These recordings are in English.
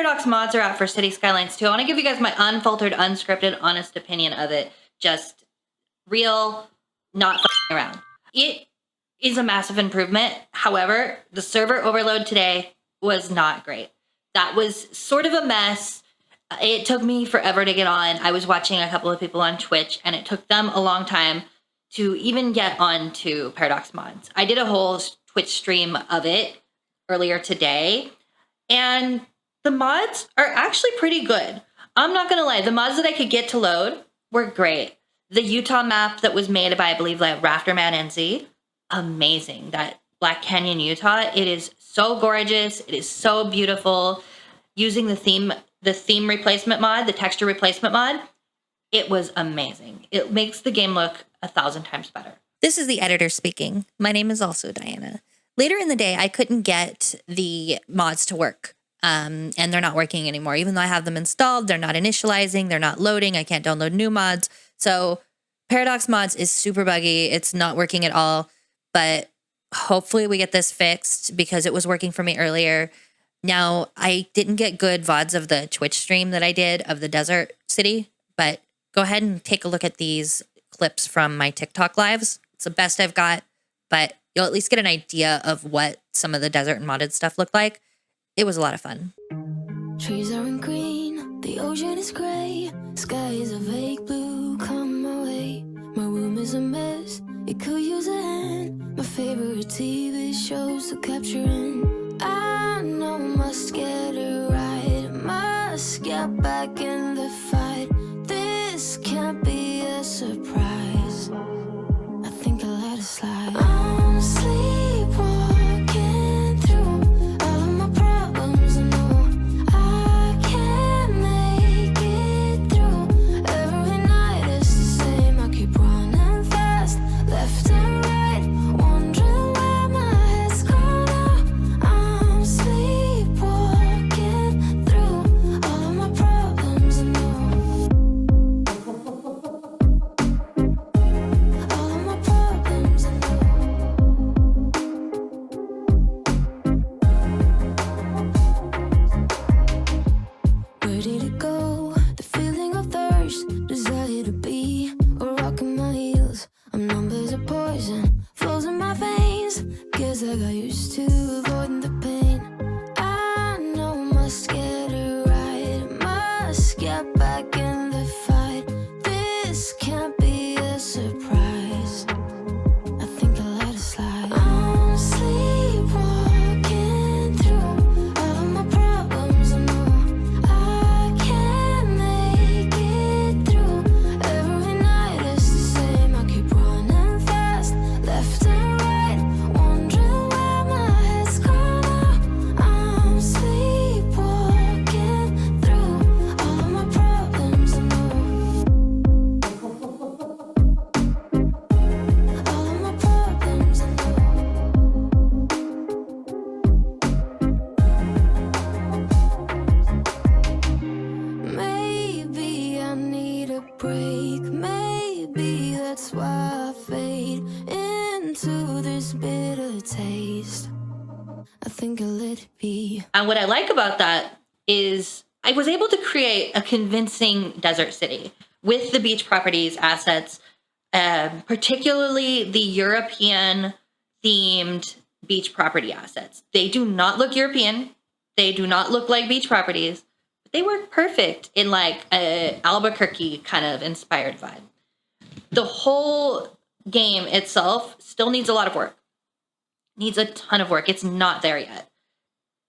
Paradox Mods are out for Cities Skylines too. I want to give you guys my unfiltered, unscripted, honest opinion of it. Just real, not f***ing around. It is a massive improvement. However, the server overload today was not great. That was sort of a mess. It took me forever to get on. I was watching a couple of people on Twitch, and it took them a long time to even get on to Paradox Mods. I did a whole Twitch stream of it earlier today, and the mods are actually pretty good. I'm not going to lie. The mods that I could get to load were great. The Utah map that was made by, I believe, like Rafterman NZ, amazing. That Black Canyon, Utah, it is so gorgeous. It is so beautiful. Using the theme replacement mod, the texture replacement mod, it was amazing. It makes the game look 1,000 times better. This is the editor speaking. My name is also Diana. Later in the day, I couldn't get the mods to work, and they're not working anymore. Even though I have them installed, they're not initializing, they're not loading. I can't download new mods. So Paradox Mods is super buggy. It's not working at all, but hopefully we get this fixed because it was working for me earlier. Now, I didn't get good VODs of the Twitch stream that I did of the desert city, but go ahead and take a look at these clips from my TikTok lives. It's the best I've got, but you'll at least get an idea of what some of the desert and modded stuff looked like. It was a lot of fun. Trees aren't green, the ocean is gray, sky is a vague blue, come my way. My room is a mess, it could use a hand. My favorite TV shows to capture in. I know must get it right, must get back in the fight. This can't be a surprise. I think I'll let it slide. I'm sleepwalking through all of my problems. I know I can't make it through. Every night it's the same. I keep running fast, left and right, wondering where my head's gone now. I'm sleepwalking through all of my problems. I know all of my problems. I know. Where did it go? The feeling of thirst, desire to be a rock in my heels. I'm numb as a poison, flows in my veins. Guess I got used to avoiding the pain. I know must get it right, must get back in the fight. This can't be a surprise. I think I'll let it slide. I'm sleepwalking through all of my problems. I know I can't make it through. Every night it's the same. I keep running fast, left and right, wondering where my head's gone now. I'm sleepwalking through all of my problems. I know all of my problems. I know. Maybe I need a break. Maybe that's why I fade into this bitter taste. I think I'll let it be. And what I like about that is I was able to create a convincing desert city with the beach properties assets, particularly the European themed beach property assets. They do not look European. They do not look like beach properties, but they work perfect in like a Albuquerque kind of inspired vibe. The whole game itself still needs a lot of work. Needs a ton of work. It's not there yet,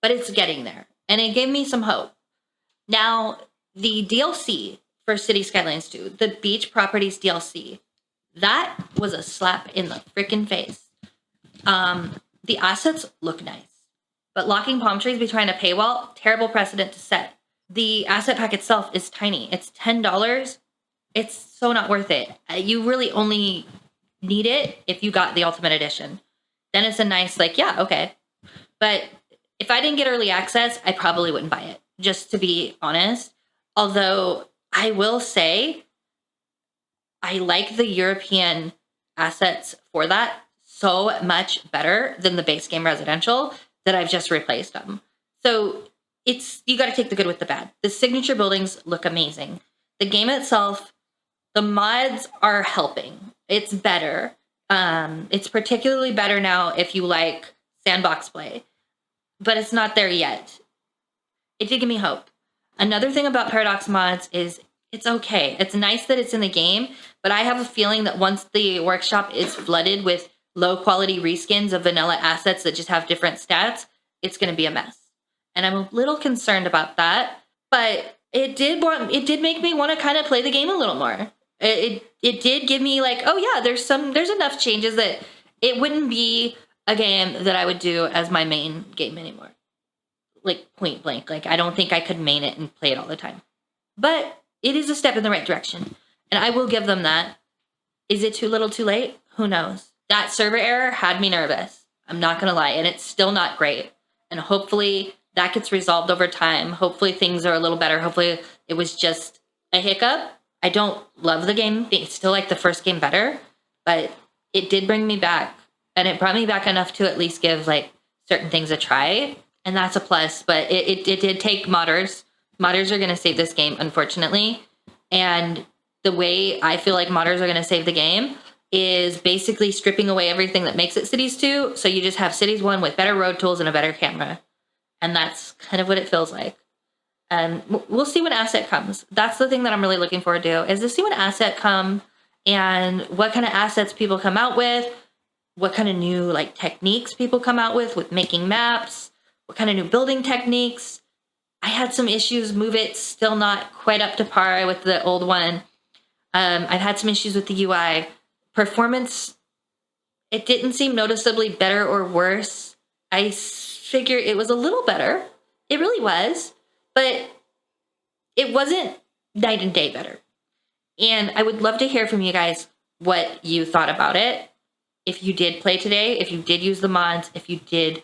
but it's getting there. And it gave me some hope. Now, the DLC for Cities Skylines 2, the Beach Properties DLC, that was a slap in the freaking face. The assets look nice, but locking palm trees behind a paywall, terrible precedent to set. The asset pack itself is tiny. It's $10. It's so not worth it. You really only need it if you got the Ultimate Edition. Then it's a nice, like, yeah, okay. But if I didn't get early access, I probably wouldn't buy it, just to be honest. Although I will say I like the European assets for that so much better than the base game residential that I've just replaced them. So you got to take the good with the bad. The signature buildings look amazing. The game itself, the mods are helping. It's better. It's particularly better now if you like sandbox play, but it's not there yet. It did give me hope. Another thing about Paradox Mods is it's okay. It's nice that it's in the game, but I have a feeling that once the workshop is flooded with low quality reskins of vanilla assets that just have different stats, it's going to be a mess. And I'm a little concerned about that, but it did make me want to kind of play the game a little more. It did give me like, oh yeah, there's enough changes that it wouldn't be a game that I would do as my main game anymore. Like point blank. Like I don't think I could main it and play it all the time. But it is a step in the right direction. And I will give them that. Is it too little too late? Who knows? That server error had me nervous. I'm not going to lie. And it's still not great. And hopefully that gets resolved over time. Hopefully things are a little better. Hopefully it was just a hiccup. I don't love the game. It's still like the first game better. But it did bring me back. And it brought me back enough to at least give like certain things a try. And that's a plus. But it did take modders. Modders are going to save this game, unfortunately. And the way I feel like modders are going to save the game is basically stripping away everything that makes it Cities 2. So you just have Cities 1 with better road tools and a better camera. And that's kind of what it feels like. And we'll see when asset comes. That's the thing that I'm really looking forward to, is to see when asset come and what kind of assets people come out with, what kind of new like techniques people come out with making maps, what kind of new building techniques. I had some issues. Move It still not quite up to par with the old one. I've had some issues with the UI. Performance, it didn't seem noticeably better or worse. I figure it was a little better. It really was. But it wasn't night and day better. And I would love to hear from you guys what you thought about it. If you did play today, if you did use the mods, if you did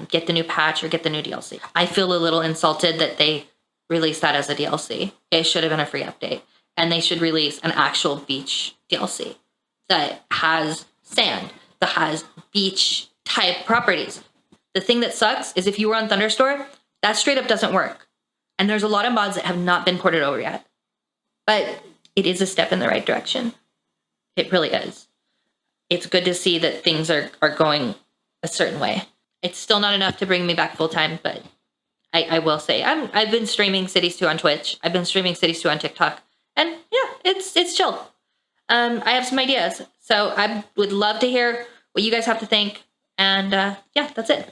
get the new patch or get the new DLC. I feel a little insulted that they released that as a DLC. It should have been a free update. And they should release an actual beach DLC that has sand, that has beach type properties. The thing that sucks is if you were on Thunderstore, that straight up doesn't work. And there's a lot of mods that have not been ported over yet. But it is a step in the right direction. It really is. It's good to see that things are going a certain way. It's still not enough to bring me back full time, but I will say I've been streaming Cities 2 on Twitch. I've been streaming Cities 2 on TikTok. And yeah, it's chill. I have some ideas. So I would love to hear what you guys have to think. And yeah, that's it.